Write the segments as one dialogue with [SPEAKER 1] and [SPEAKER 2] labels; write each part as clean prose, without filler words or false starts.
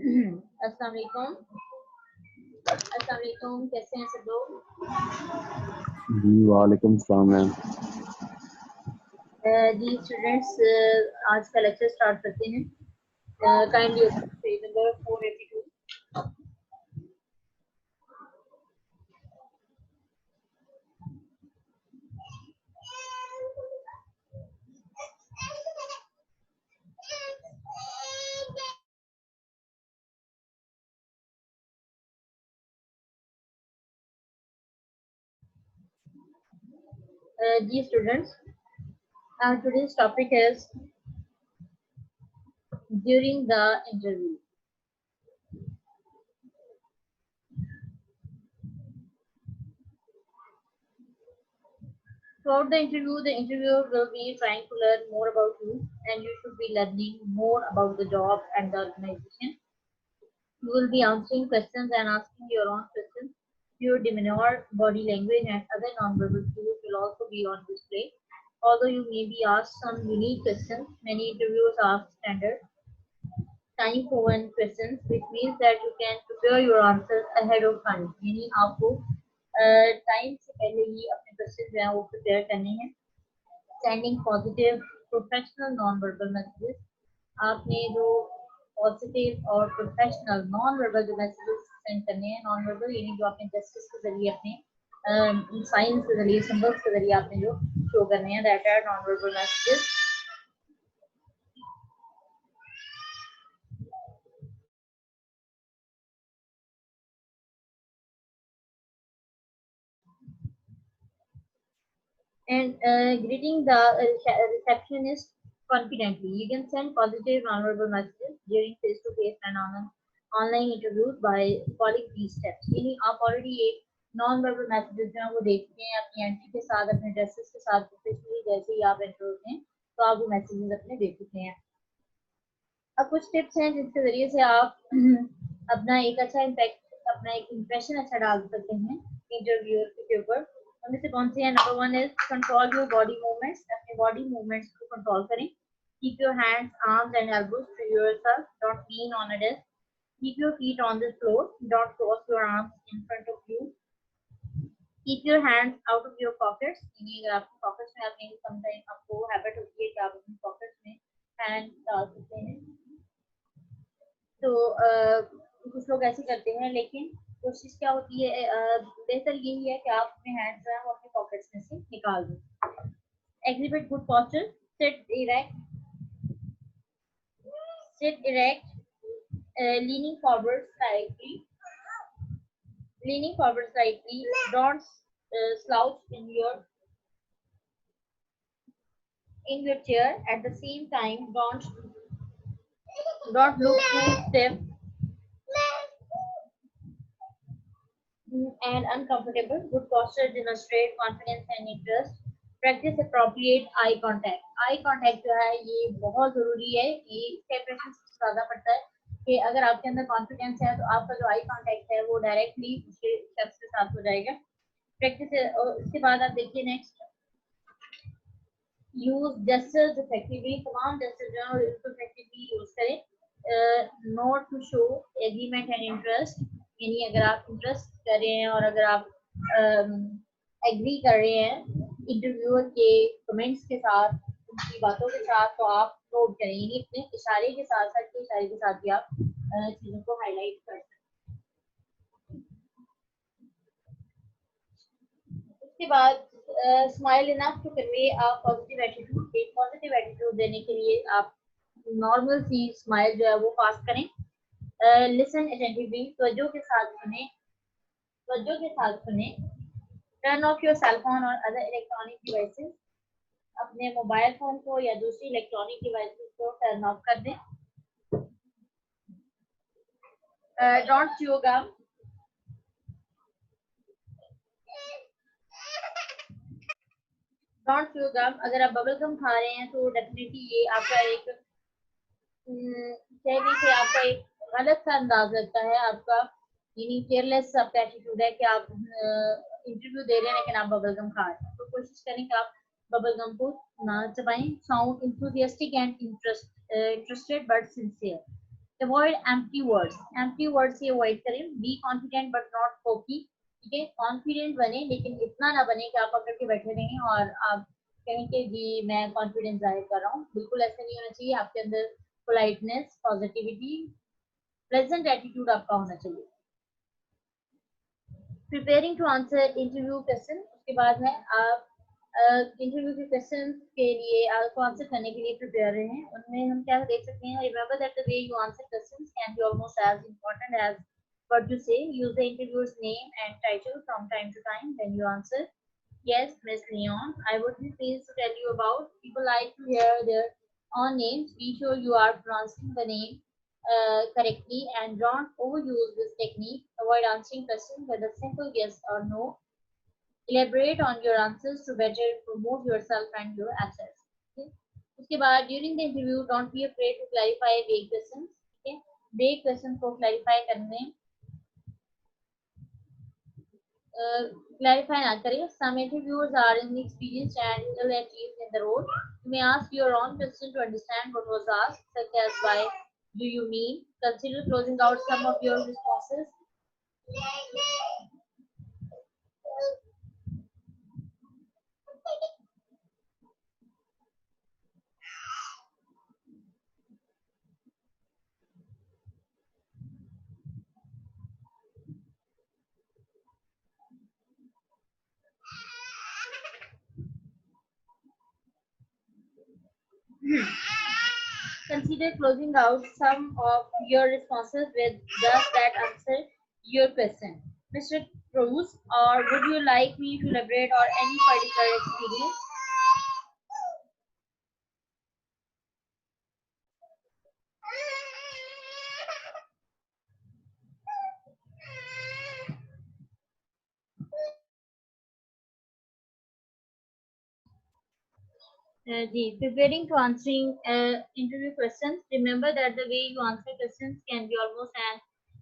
[SPEAKER 1] अस्सलाम वालेकुम। अस्सलाम वालेकुम, कैसे हैं सब लोग?
[SPEAKER 2] जी वालेकुम सलाम मैम।
[SPEAKER 1] जी स्टूडेंट्स, आज का लेक्चर स्टार्ट करते हैं। Kindly open page number 482। जी students, today's topic is during the interview. Throughout the interviewer will be trying to learn more about you, and you should be learning more about the job and the organization. You will be answering questions and asking your own questions. Your demeanor, body language, and other nonverbal cues will also be on display. Although you may be asked some unique questions, many interviewers ask standard time-proven questions, which means that you can prepare your answers ahead of time. यानी आपको time से पहले ही अपने question जो है वो prepare करने हैं. Sending positive, professional, non-verbal messages. आपने जो पॉजिटिव और प्रोफेशनल नॉन वर्बल जो मैसेजेस सेंड करने हैं, नॉन वर्बल यानी जो आपने जेस्चर्स के जरिए अपने साइंस के जरिए सिंबल्स के जरिए आपने जो शो करने हैं, that are non verbal messages. And greeting the receptionist confidently. You can send positive non-verbal messages during face-to-face and online interviews by following these steps. यानी आप ऑलरेडी एक नॉन वर्बल मैसेजेस जो हैं वो देखते हैं अपनी एंट्री के साथ, अपने ड्रेसेस के साथ, प्रोफेशनली जैसे ही आप एंटर होते हैं तो आप वो मैसेजेस अपने देख चुके हैं. अब कुछ टिप्स हैं जिसके जरिए से आप अपना एक अच्छा इम्पैक्ट, अपना एक इम्प्रेशन अच्छा डाल सकते हैं इंटरव्यूअर के ऊपर. उनमें से कौन सी है? Number 1 is control your body movements. अपने बॉडी मूवमेंट्स को कंट्रोल करें. Keep your hands, arms and elbows to yourself. Don't lean on a desk. Keep your feet on the floor. Don't cross your arms in front of you. Keep your hands out of your pockets. यानी अगर आपके pockets में आपने sometime आपको habit होती है कि आप अपने पॉकेट्स में हैंड डाल सकते हैं, तो कुछ लोग ऐसे करते हैं, लेकिन कोशिश क्या होती है, बेहतर यही है कि आप अपने हैंड्स जो है वो अपने पॉकेट्स में से निकाल दें. Exhibit good posture. Sit erect. Sit erect. Leaning forward slightly. Leaning forward slightly. Don't slouch in your chair. At the same time, don't look too stiff and uncomfortable. Good posture demonstrate confidence and interest. Practice appropriate eye contact. Eye contact जो है ये बहुत जरूरी है. ये इसका impression सबसे ज्यादा पड़ता है कि अगर आपके अंदर कॉन्फिडेंस है तो आपका जो आई कांटेक्ट है वो डायरेक्टली उसके शख्स के साथ हो जाएगा. प्रैक्टिस. इसके बाद आप देखिए नेक्स्ट, यूज जेस्चर्स इफेक्टिवली. तमाम जेस्चर जो है उसको इफेक्टिवली यूज करें. Nod to show agreement and interest. यानी अगर आप इंटरेस्ट कर रहे हैं और अगर आप एग्री कर रहे हैं इंटरव्यूअर के कमेंट्स के साथ, उनकी बातों के साथ, तो आप नोट करें. यानी अपने इशारे के साथ भी आप चीजों को हाईलाइट कर सकते हैं. उसके बाद smile enough to convey a positive attitude. एक पॉजिटिव एटीट्यूड देने के लिए आप नॉर्मल सी स्माइल जो है वो पास करें. Listen attentively. तवज्जो के साथ सुने. Turn off your cell phone और अदर इलेक्ट्रॉनिक डिवाइसेस. अपने मोबाइल फोन को या दूसरी इलेक्ट्रॉनिक डिवाइसेस को टर्न ऑफ कर दें. Don't chew gum. अगर आप बबल गम खा रहे हैं तो डेफिनेटली ये आपका एक कहने से आपका एक गलत सा अंदाज लगता है आपका. यानी केयरलेस आपका एटीट्यूड है कि आप इंटरव्यू दे रहे हैं लेकिन आप बबल गम खा रहे हैं. तो कोशिश करें कि आप बबल गम को ना चबाएं. Sound enthusiastic and interested but sincere. Avoid empty words, empty words ये अवॉइड करें. Be confident but not cocky. ठीक है, कॉन्फिडेंट बने लेकिन इतना ना बने कि आप पकड़ के बैठे रहें और आप कहें कि जी मैं कॉन्फिडेंस जाहिर कर रहा हूँ. बिल्कुल ऐसा नहीं होना चाहिए. आपके अंदर पोलाइटनेस, पॉजिटिविटी, प्लेजेंट एटीट्यूड आपका होना चाहिए. Preparing to answer interview question. उसके बाद है आप इंटरव्यू के क्वेश्चन के लिए आपको आंसर करने के लिए प्रिपेयर रहें. उनमें हम क्या देख सकते हैं. Remember that the way you answer questions can be almost as important as what you say. Use the interviewer's name and title from time to time when you answer. Yes, Miss Leon, I would be pleased to tell you about. People like to hear their own names. Be sure you are pronouncing the name correctly and don't overuse this technique. Avoid answering questions with a simple yes or no. Elaborate on your answers to better promote yourself and your assets. Okay? उसके बाद during the interview, don't be afraid to clarify vague questions. Okay? Vague questions को clarify करने clarify ना करें. Some interviewers are inexperienced and ill at ease in the role. You may ask your own question to understand what was asked, such as why do you mean. Consider closing out some of your responses. Consider closing out some of your responses with does that answer your question, Mr. Cruz, or would you like me to elaborate on any particular experience? Preparing to answering interview questions. Remember that the way you answer questions can be almost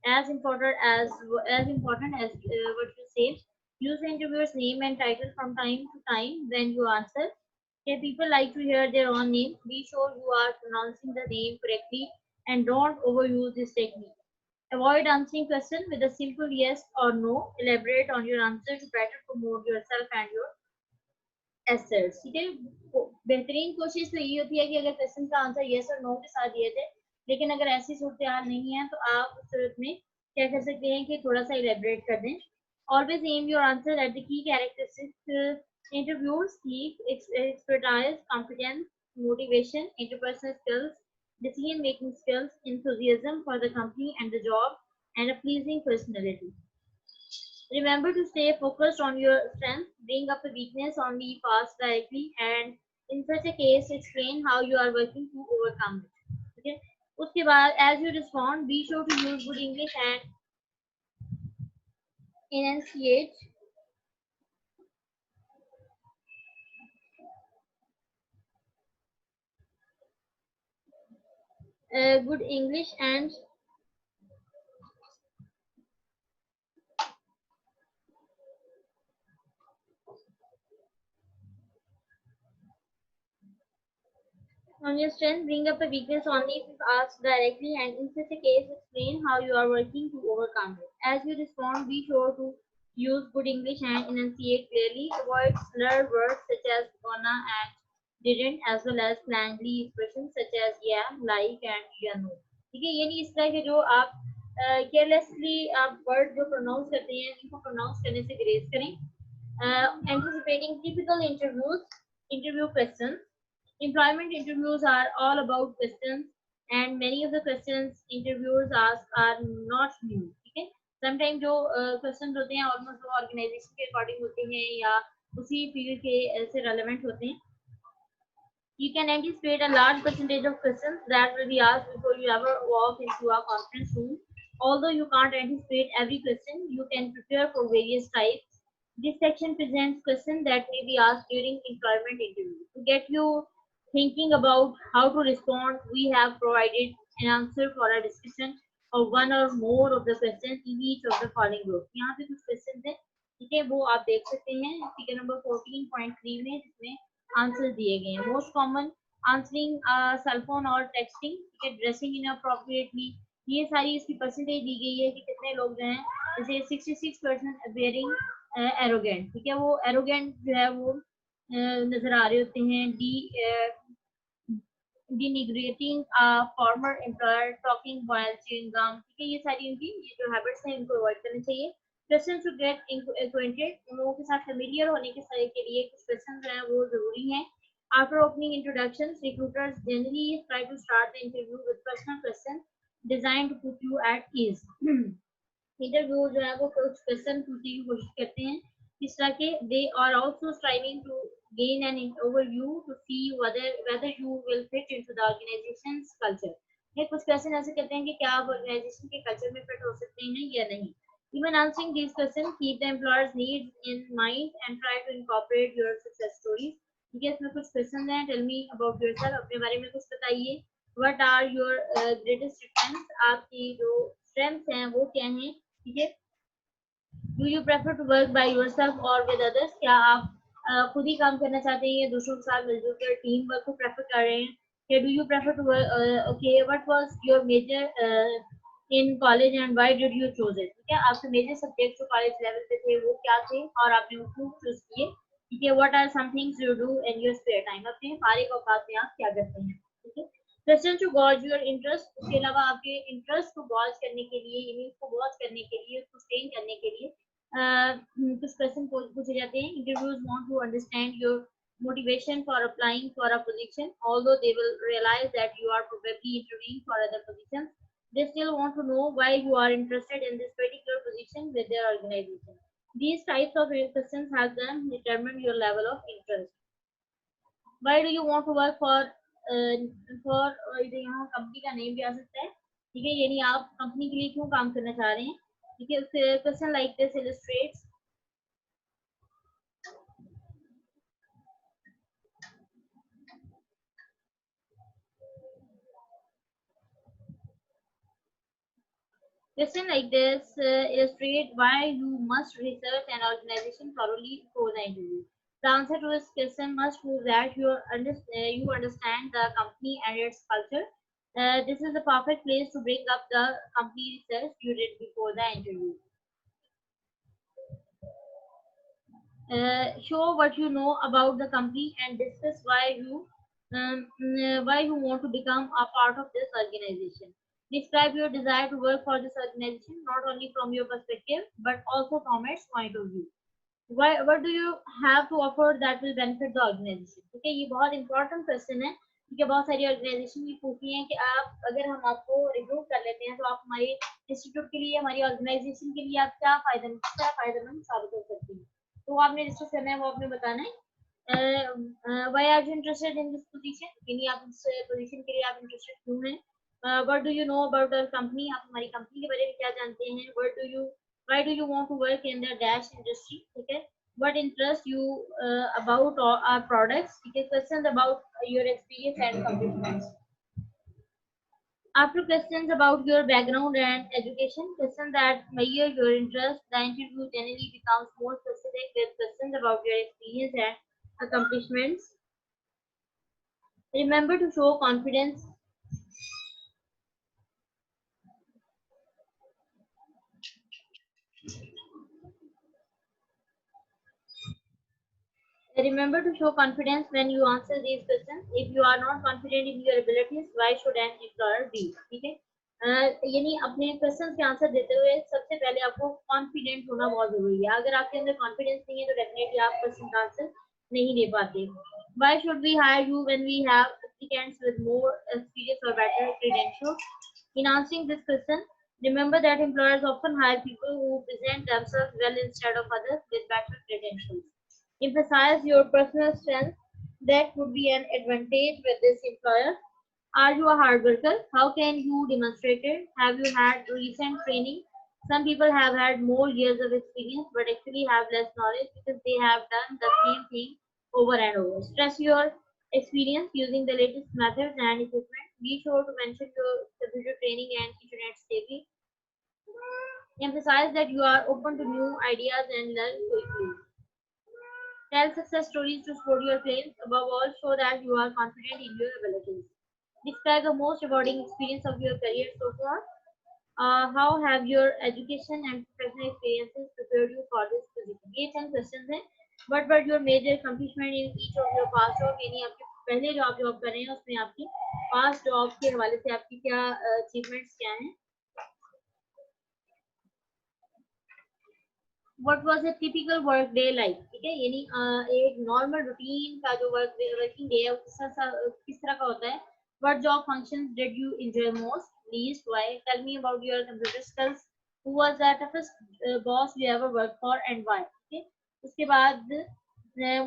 [SPEAKER 1] as important as what you say. Use the interviewer's name and title from time to time when you answer. Okay, people like to hear their own name. Be sure you are pronouncing the name correctly and don't overuse this technique. Avoid answering questions with a simple yes or no. Elaborate on your answer to better promote yourself and your assets. ठीक है, बेहतरीन कोशिश तो यही होती है कि अगर क्वेश्चन का आंसर यस और नो के साथ दिया जाए, लेकिन अगर ऐसी सूरत हाल नहीं है तो आप उस सूरत में क्या कर सकते हैं कि थोड़ा सा इलेबरेट कर दें. Always am your answer at the key characteristics interviewer seek expertise, confidence, motivation, interpersonal skills, decision making skills, enthusiasm for the company and the job, and a pleasing personality. Remember to stay focused on your strength, bring up a weakness only fast directly, and in such a case, explain how you are working to overcome it. Okay. उसके बाद, as you respond, be sure to use good English and enunciate good English and on your strength, bring up a weakness only if asked directly, and in such a case, explain how you are working to overcome it. As you respond, be sure to use good English and enunciate clearly. Avoid slur words such as gonna and didn't, as well as clangly expressions such as yeah, like, and yeah, no. ठीक है, ये नहीं इस तरह के जो आप carelessly आप वर्ड जो प्रोनाउंस करते हैं इनको प्रोनाउंस करने से ग्रेज करें. Anticipating typical interview questions. Employment interviews are all about questions, and many of the questions interviewers ask are not new. ठीक है, समटाइम जो क्वेश्चन होते हैं ऑलमोस्ट वो ऑर्गेनाइजेशन के अकॉर्डिंग होते हैं या उसी फील्ड के से रेलेवेंट होते हैं. You can anticipate a large percentage of questions that will be asked before you ever walk into a conference room. Although you can't anticipate every question, you can prepare for various types. This section presents questions that may be asked during employment interview. To get you thinking about how to respond, we have provided an answer for a discussion of one or more of the questions in each of the following group. यहाँ पे कुछ questions हैं, ठीक है, वो आप देख सकते हैं फिगर नंबर 14.3 में, जिसमें आंसर दिए गए हैं. Most common answering cell phone or texting, okay, dressing inappropriately, ये सारी इसकी परसेंटेज दी गई है कि कितने लोग जो हैं, जैसे 66% अपियरिंग एरोगेंट, ठीक है, वो एरोगेंट जो है वो नजर आ रहे होते हैं। denigrating a former employer, talking while chewing gum, ठीक है, ये सारी उनकी ये जो हैबिट्स हैं इनको अवॉइड करनी चाहिए। क्वेश्चन टू गेट acquainted, उन लोगों के साथ फेमिलियर होने के लिए कुछ क्वेश्चन जो हैं वो जरूरी हैं। After opening introductions, recruiters generally try to start the interview with personal questions designed to put you at ease. Interview जो है वो कुछ क्वेश्चन पूछने की कोशिश करते हैं इस तरह के। They are also striving to gain an overview to see whether you will fit into the organization's culture. ये कुछ क्वेश्चन ऐसे करते हैं कि क्या आप ऑर्गेनाइजेशन के कल्चर में फिट हो सकते हैं या नहीं। Even answering these questions, keep the employer's needs in mind and try to incorporate your success stories. ठीक है, इसमें कुछ क्वेश्चन हैं। टेल मी अबाउट योरसेल्फ, अपने बारे में कुछ बताइए। What are your greatest strengths, आपकी जो स्ट्रेंथ्स हैं वो क्या हैं, ठीक है। Do you prefer to work by yourself और विद अदर्स, क्या आप खुद ही काम करना चाहते हैं या दूसरों के साथ मिलजुल कर टीम वर्क को प्रेफर कर रहे हैं। या do you prefer to work, okay, what was your major in college and why did you choose it, ठीक है, आपके मेजर सब्जेक्ट जो कॉलेज लेवल पे थे वो क्या थे और आपने वो क्यों चूज किए, ठीक है। What are some things you do in your spare time, अपने फारिग औकात में आप क्या करते हैं, ठीक है। Question to gauge your interest, उसके अलावा आपके इंटरेस्ट को गॉज करने के लिए, यानी उसको गॉज करने के लिए, उसको स्टेन करने के लिए कुछ क्वेश्चन पूछे जाते हैं। Interviews want to understand your motivation for applying for a position, although they will realize that you are probably interviewing for other positions. They still want to know why you are interested in this particular position with their organization. These types of questions help them determine your level of interest. Why do you want to work यहाँ company का name भी आ सकता है, ठीक है, यानी आप company के लिए क्यों काम करना चाह रहे हैं, ठीक है। Question like this illustrates Question like this illustrate why you must research an organization thoroughly before the interview. The answer to this question must prove that you understand the company and its culture. This is the perfect place to bring up the company research you did before the interview. Show what you know about the company and discuss why you want to become a part of this organization. Describe your desire to work for this organization not only from your perspective but also from its point of view. What do you have to offer that will benefit the organization? ठीक है, ये बहुत important question है, ठीक है। बहुत सारी organisation भी पूछती हैं कि आप अगर हम आपको रिक्रूट कर लेते हैं तो आप हमारे इंस्टीट्यूट के लिए, हमारी ऑर्गेनाइजेशन के लिए आप क्या फायदेमंद साबित हो सकती हैं। तो आपने डिस्कस करना है, वो आपने बताना है। Why are you interested in this position, यानी आप इस पोजीशन के लिए आप इंटरेस्टेड क्यों हैं। What do you know about our company, आप हमारी कंपनी के बारे में क्या जानते हैं। why do you want to work in the dash industry, ठीक है। what interests you about our products, ठीक है। questions about your experience and accomplishments. After questions about your background and education, questions that measure your interest, the interview generally becomes more specific with questions about your experience and accomplishments. Remember to show confidence. Remember to show confidence when you answer these questions. If you are not confident in your abilities, why should an employer be? ठीक है, यानी अपने questions के answer देते हुए सबसे पहले आपको कॉन्फिडेंट होना बहुत जरूरी है। अगर आपके अंदर कॉन्फिडेंस नहीं है तो डेफिनेटली आप क्वेश्चन का आंसर नहीं दे पाते। Why should we hire you when we have applicants with more experience or better credentials? In answering this question, remember that employers often hire people who present themselves well instead of others with better credentials. Emphasize your personal strength. That would be an advantage with this employer. Are you a hard worker? How can you demonstrate it? Have you had recent training? Some people have had more years of experience but actually have less knowledge because they have done the same thing over and over. Stress your experience using the latest methods and equipment. Be sure to mention your computer training and internet safety. Emphasize that you are open to new ideas and learn quickly. Tell success stories to support your claims. Above all, show that you are confident in your abilities. Describe the most rewarding experience of your career so far. how have your education and professional experiences prepared you for this position? ये चंद questions हैं. What were your major accomplishment in each of your past job? यानी आपके पहले जो आप job कर रहे हैं उसमें आपकी पास्ट जॉब के हवाले से आपकी क्या अचीवमेंट्स क्या हैं? What was a typical work day like? ठीक है, यानी एक नॉर्मल रूटीन का जो वर्किंग डे है किस तरह का होता है? What job functions did you enjoy most, least, why? Tell me about your computer skills. Who was the toughest boss you ever worked for and why? Okay. उसके बाद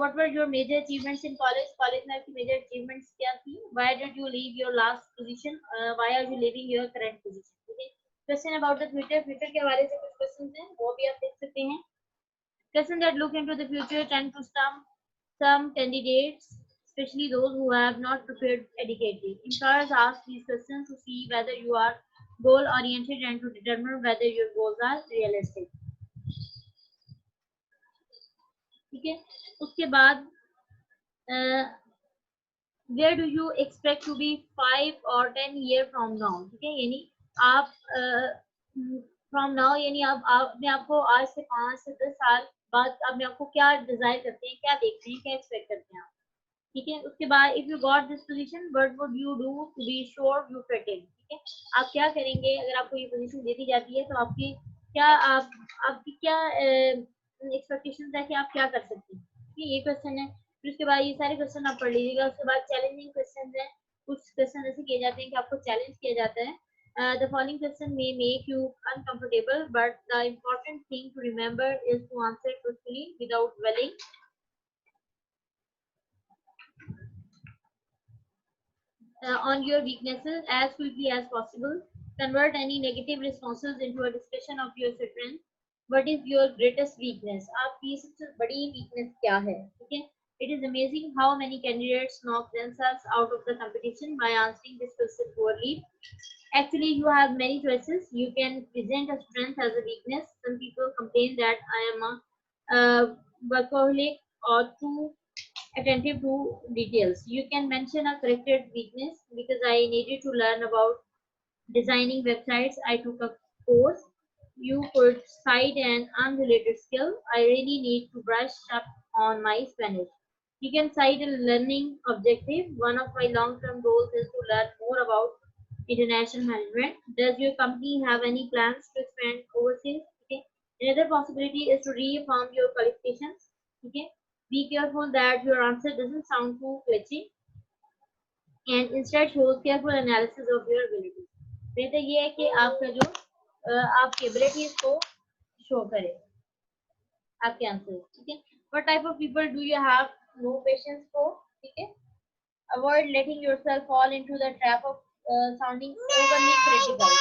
[SPEAKER 1] what were your major achievements in college? College में आपकी major achievements क्या थी? Why did you leave your last position? Why are you leaving your current position? Okay. Question about the future. Future के हवाले से कुछ questions हैं, वो भी आप देख सकते हैं. Questions that look into the future tend to stump some candidates, especially those who have not prepared adequately. Employers ask these questions to see whether you are goal-oriented and to determine whether your goals are realistic. ठीक है, उसके बाद where do you expect to be 5 or 10 year from now? ठीक है, यानी आप from now यानी आप अपने आपको आज से 5 से 10 साल बाद अपने आपको क्या डिजायर करते हैं, क्या देखते हैं, क्या एक्सपेक्ट करते हैं आप. ठीक है, उसके बाद if you got this position what would you do to be sure you fit in. ठीक है, आप क्या करेंगे अगर आपको ये पोजीशन दे दी जाती है तो आपकी क्या आपकी क्या एक्सपेक्टेशंस है कि आप क्या कर सकते हैं. ये क्वेश्चन है. फिर उसके बाद ये सारे क्वेश्चन आप पढ़ लीजिएगा. उसके बाद चैलेंजिंग क्वेश्चन है. कुछ क्वेश्चन ऐसे किए जाते हैं कि आपको चैलेंज किया जाता है. The following question may make you uncomfortable, but the important thing to remember is to answer truthfully without dwelling on your weaknesses as quickly as possible. Convert any negative responses into a discussion of your strength. What is your greatest weakness? आपकी सबसे बड़ी weakness क्या है? ठीक है. It is amazing how many candidates knock themselves out of the competition by answering this question poorly. Actually, you have many choices. You can present a strength as a weakness. Some people complain that I am a workaholic or too attentive to details. You can mention a corrected weakness because I needed to learn about designing websites. I took a course. You could cite an unrelated skill. I really need to brush up on my Spanish. You can cite a learning objective. One of my long-term goals is to learn more about international management. Does your company have any plans to expand overseas? Okay. Another possibility is to reaffirm your qualifications. Okay. Be careful that your answer doesn't sound too glitchy and instead shows careful analysis of your abilities. बेहतर ये है कि आपका जो आपकी abilities को show करे आपके आंसर. ठीक है. What type of people do you have no patience for? ठीक है. Avoid letting yourself fall into the trap of sounding overly critical.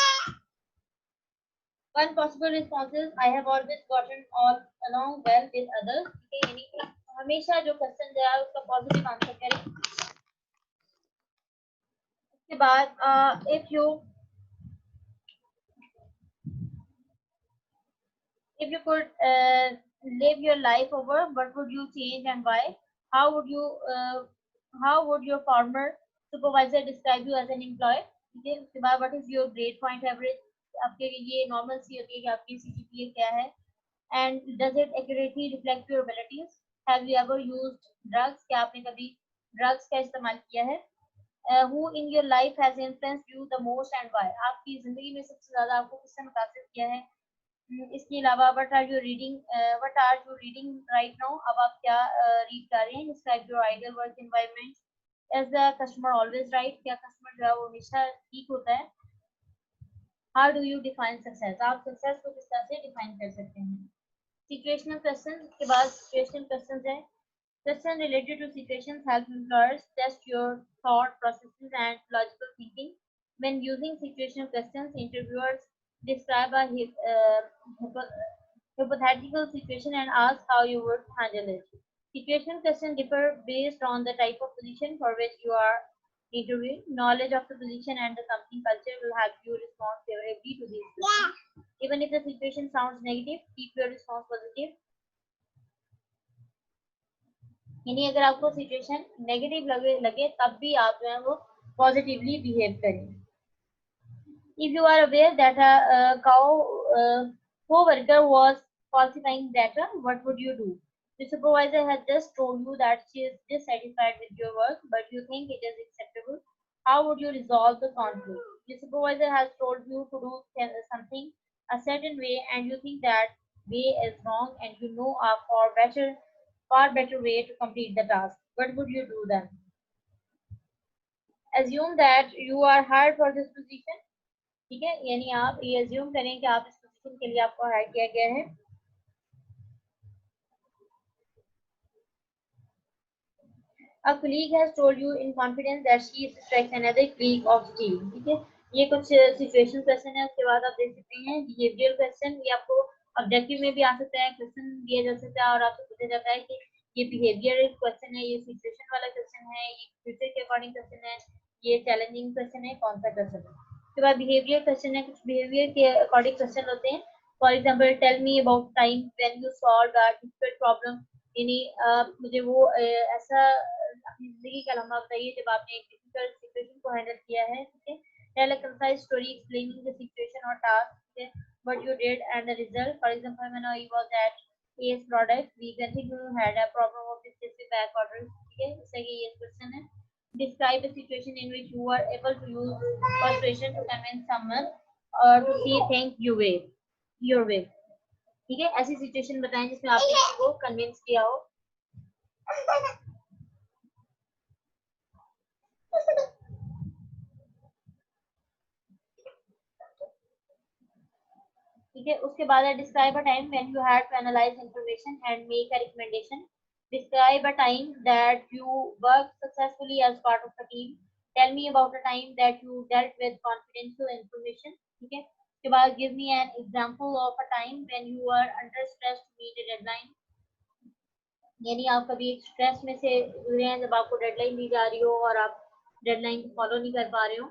[SPEAKER 1] One possible response is I have always gotten all along well with others. ठीक है, यानी हमेशा जो question है उसका positive answer करें. उसके बाद if you could live your life over, what would you change and why? How would your former supervisor describe you as an employee? ठीक है. उसके बाद what is your grade point average? आपके ये normal सी होती है कि आपकी CGPA क्या है? And does it accurately reflect your abilities? Have you ever used drugs? क्या आपने कभी drugs का इस्तेमाल किया है? Who in your life has influenced you the most and why? आपकी जिंदगी में सबसे ज्यादा आपको किसने मुतासिर किया है? इसके अलावा what are you reading right now? अब आप क्या रीड कर रहे हैं? Describe your ideal work environment. Is the customer always right? क्या कस्टमर जो है वो हमेशा ठीक होता है? How do you define success? आप success को किस तरह से define कर सकते हैं? Situational questions. के बाद situational questions है. Questions related to situations help employers test your thought processes and logical thinking. When using situational questions, interviewers describe a hypothetical situation and ask how you would handle it. Situational questions differ based on the type of position for which you are interviewing. Knowledge of the position and the company culture will help you respond favorably to these questions. Even if the situation sounds negative, keep your response positive. यानी अगर आपको situation negative लगे तब भी आप जो है वो पॉजिटिवली बिहेव करें. If you are aware that a co-worker was falsifying data, what would you do? The supervisor has just told you that she is dissatisfied with your work, but you think it is acceptable. How would you resolve the conflict? The supervisor has told you to do something a certain way, and you think that way is wrong, and you know a far better way to complete the task. What would you do then? Assume that you are hired for this position. ठीक है, यानी आप ये assume करें कि आप इस position के लिए आपको हायर किया गया है. A colleague has told you in confidence that she is to strike another colleague of team. ठीक है, ये कुछ सिचुएशन क्वेश्चन है. उसके बाद आप देख सकते हैं बिहेवियर क्वेश्चन. ये आपको ऑब्जेक्टिव में भी आ सकता है, क्वेश्चन दिया जा सकता है और आपसे पूछा जाता है कि ये बिहेवियर क्वेश्चन है, ये सिचुएशन वाला क्वेश्चन है, ये फ्यूचर के अकॉर्डिंग क्वेश्चन है, ये चैलेंजिंग क्वेश्चन है, कौन सा क्वेश्चन है. उसके बाद बिहेवियर क्वेश्चन है, कुछ बिहेवियर के अकॉर्डिंग क्वेश्चन होते हैं. For example, tell me about time when you solve a difficult problem. यानी मुझे वो ऐसा अपनी जिंदगी का लम्हा बताइए जब आपने एक डिफिकल्ट सिचुएशन को हैंडल किया है. ठीक है, tell a concise story explaining the situation और टास्क. ठीक है, what you did and the result. For example, when I was at AS product we continue had a problem of excessive back orders. ठीक है, जैसे कि ये question है. Describe a situation in which you were able to use persuasion to convince someone or to see things your way. ठीक है, ऐसी situation बताएं जिसमें आपने किसी को कन्विंस किया हो. ठीक है, उसके बाद है describe a time when you had to analyse information and make a recommendation. Describe a time that you work successfully as part of a team. Tell me about a time that you dealt with confidential information. ठीक है, उसके बाद give me an example of a time when you are under stress to meet a deadline. यानी आप कभी एक stress में से गुजरे हैं जब आपको डेडलाइन दी जा रही हो और आप डेडलाइन फॉलो नहीं कर पा रहे हो.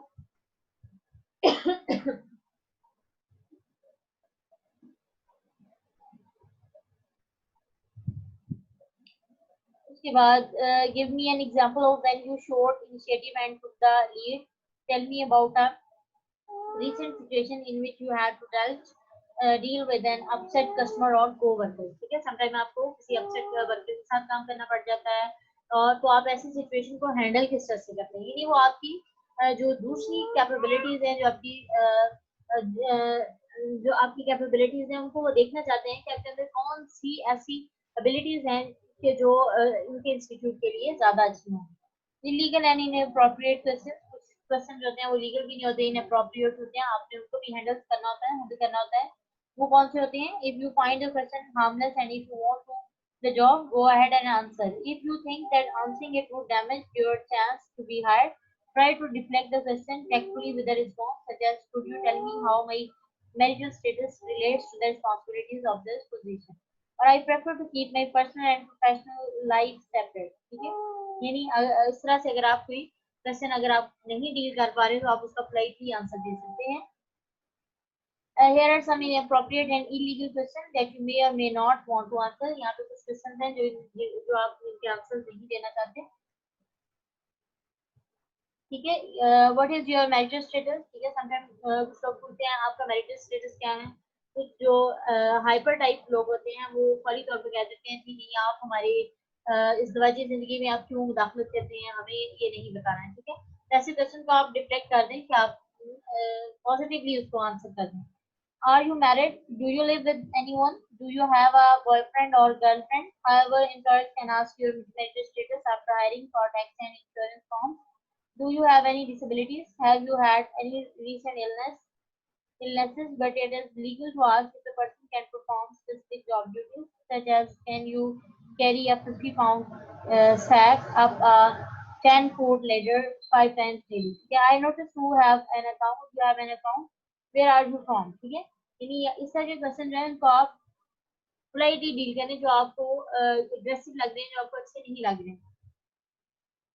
[SPEAKER 1] उसके बाद give me an example of when you showed initiative and took the lead. Tell me about a recent situation in which you had to deal with an upset customer or co-worker. ठीक है, sometime आपको किसी upset worker के साथ काम करना पड़ जाता है और तो आप ऐसी सिचुएशन को हैंडल किस तरह से करते हैं. यानी वो आपकी जो दूसरी कैपेबिलिटीज हैं, जो आपकी कैपेबिलिटीज हैं, उनको वो देखना चाहते हैं कि आपके अंदर कौन सी ऐसी एबिलिटीज हैं कि जो इनके इंस्टीट्यूट के लिए ज्यादा अच्छी हों. इलीगल एंड इनअप्रोप्रिएट क्वेश्चन जो होते हैं वो लीगल भी नहीं होते, इनअप्रोप्रिएट होते हैं. आपने उनको भी हैंडल करना होता है. वो कौन से होते हैं? If you find the question harmless and if you want to the job, go ahead and answer. If you think that answering it would damage your chance to be hired, try to deflect the question tactfully with a response such as, could you tell me how my marital status relates to the responsibilities of this position, or I prefer to keep my personal and professional life separate. ठीक है, यानी इस तरह से अगर आप कोई question अगर आप नहीं डील कर पा रहे तो आप उसका पोलाइटली आंसर दे सकते हैं. Here are some inappropriate and illegal questions that you may or may not want to answer. यहाँ पे कुछ क्वेश्चन हैं जो आप इनके आंसर नहीं देना चाहते. ठीक है, what is your marital status. ठीक है, समटाइम कुछ लोग पूछते हैं आपका मैरिटल स्टेटस क्या है. कुछ जो हाइपर टाइप लोग होते हैं वो फौरी तौर पर कह देते हैं कि नहीं आप हमारे इस दवाजी जिंदगी में आप क्यों मुदाखलत करते हैं, हमें ये नहीं बताना है. ठीक है, ऐसे क्वेश्चन को आप डिफ्लेक्ट कर दें कि आप पॉजिटिवली उसको आंसर कर दें. Are you married? Do you live with anyone? Do you have a boyfriend or girlfriend? However, employers can ask your marital status after hiring for tax and insurance forms. Do you have any disabilities? Have you had any recent illnesses? But it is legal to ask if the person can perform specific job duties, such as can you carry a 50-pound sack up a 10-foot ladder 5 times daily? Yeah, I noticed you have an account. You have an account. Where are you from? ठीक है, यानी इस तरह के question जो है उनको आप पोलाइटली डील करें जो आपको एग्रेसिव लग रहे हैं, जो आपको अच्छे नहीं लग रहे हैं.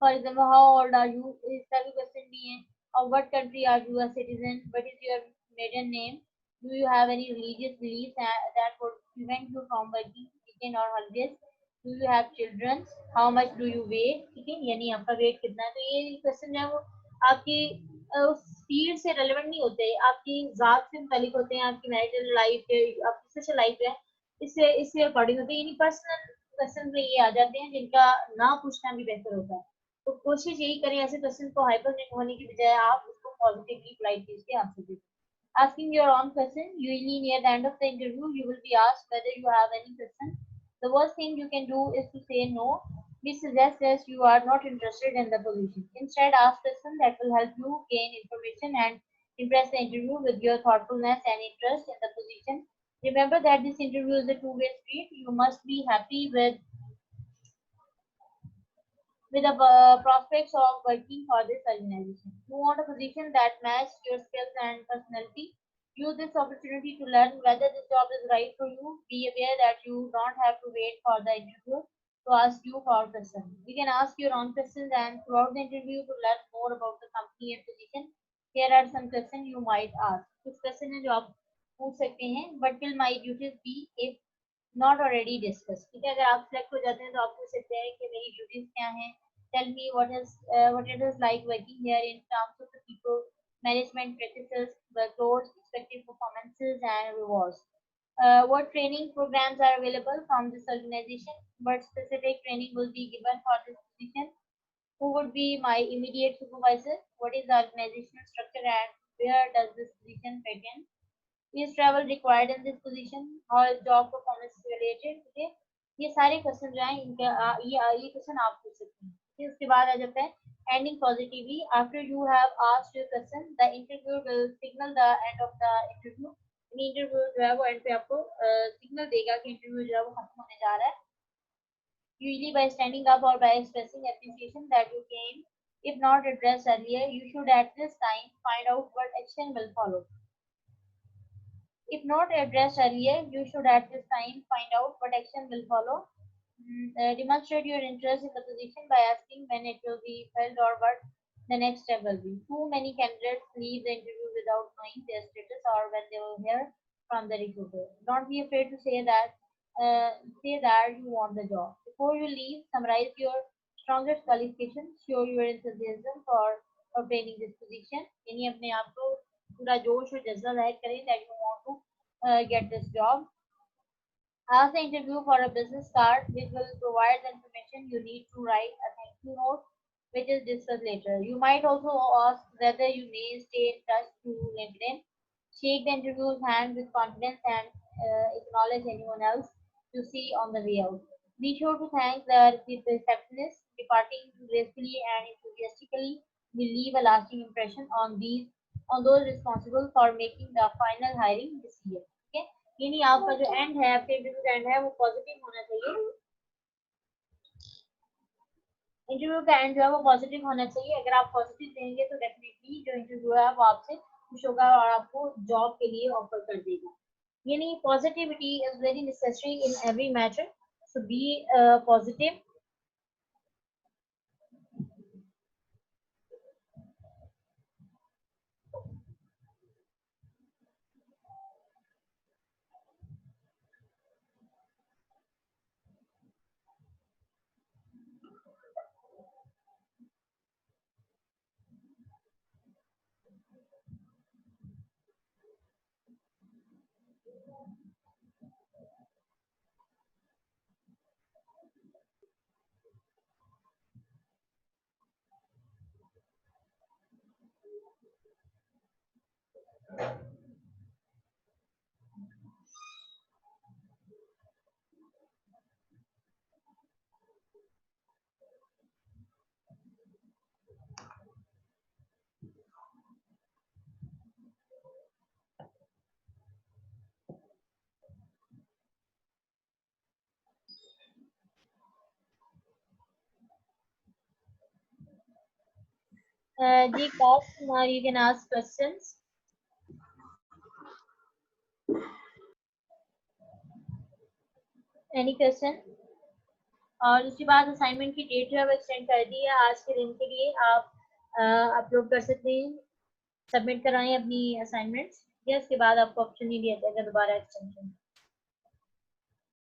[SPEAKER 1] For example, how old are you, इस तरह के क्वेश्चन भी हैं. और what country are you a citizen, what is your maiden name, do you have any religious beliefs that would prevent you from working weekend और holidays, do you have children, how much do you weight. ठीक है, यानी आपका wait कितना है. तो ये question जो है वो आपकी उस फील्ड से रेलेवेंट नहीं होते, आपकी जात से मुतालिक होते हैं, आपकी मैरिटल लाइफ, आपकी सोशल लाइफ है, इससे अकॉर्डिंग होते हैं, यानी पर्सनल क्वेश्चन में ये आ जाते हैं जिनका ना पूछना भी बेहतर होता है। तो कोशिश यही करें ऐसे क्वेश्चन को हाइपर होने की बजाय आप उसको पॉजिटिवली पोलाइटली से आंसर दें। Asking your own question, usually near the end of the interview, you will be asked whether you have any question. The worst thing you can do is to say no. This suggests that you are not interested in the position. Instead, ask questions that will help you gain information and impress the interview with your thoughtfulness and interest in the position. Remember that this interview is a two-way street. You must be happy with the prospects of working for this organization. You want a position that matches your skills and personality. Use this opportunity to learn whether this job is right for you. Be aware that you don't have to wait for the interview to ask you for questions. You can ask your own questions and throughout the interview to learn more about the company and position. Here are some questions you might ask. कुछ question है जो आप पूछ सकते हैं. What will my duties be if not already discussed? ठीक है, अगर आप select हो जाते हैं तो आप पूछ सकते हैं कि मेरी duties क्या हैं. Tell me what it is like working here in terms of the people, management practices, workloads, expected performances, and rewards. What training programs are available from this organization? What specific training will be given for this position? Who would be my immediate supervisor? What is the organizational structure and where does this position fit in? Is travel required in this position? How is job performance related? Okay, ये सारे question जो हैं इनके ये question आप पूछ सकते हैं. फिर उसके बाद आ जाता है ending positively. After you have asked your question, the interviewer will signal the end of the interview. Interview जो है वो एंड पे आपको सिग्नल देगा कि इंटरव्यू जो है वो खत्म होने जा रहा है. Usually by standing up or by expressing appreciation that you came. If not addressed earlier, you should at this time find out what action will follow. If not addressed earlier, you should at this time find out what action will follow. Demonstrate your interest in the position by asking when it will be filled or what the next step will be. Too many candidates leave the interview without knowing their status or when they will hear from the recruiter. Don't be afraid to say that you want the job. Before you leave, summarize your strongest qualifications, show your enthusiasm for obtaining this position. यानी अपने आप को पूरा जोश और जज्बा जाहिर करें that you want to get this job. Ask the interview for a business card which will provide the information you need to write a thank you note, which is discussed later. You might also ask whether you may stay in touch through LinkedIn. Shake the interviewer's hand with confidence and acknowledge anyone else you see on the way out. Be sure to thank the receptionist. Departing gracefully and enthusiastically will leave a lasting impression on those responsible for making the final hiring decision. Okay? यानी आपका जो and है, आपके interview का and है वो positive होना चाहिए. इंटरव्यू का एंड जो है वो पॉजिटिव होना चाहिए. अगर आप पॉजिटिव देंगे तो डेफिनेटली जो इंटरव्यू है वो आपसे खुश होगा और आपको जॉब के लिए ऑफर कर देगा. यानी positivity is very necessary in every matter. So be positive. जी Kash, now you can ask questions. Any question? और दूसरी बात, असाइनमेंट की डेट जो है वो एक्सटेंड कर दी है आज के दिन के लिए. आप अपलोड कर सकते हैं, सबमिट कराएं अपनी असाइनमेंट्स. या उसके बाद आपको ऑप्शन नहीं दिया जाएगा दोबारा एक्सटेंशन.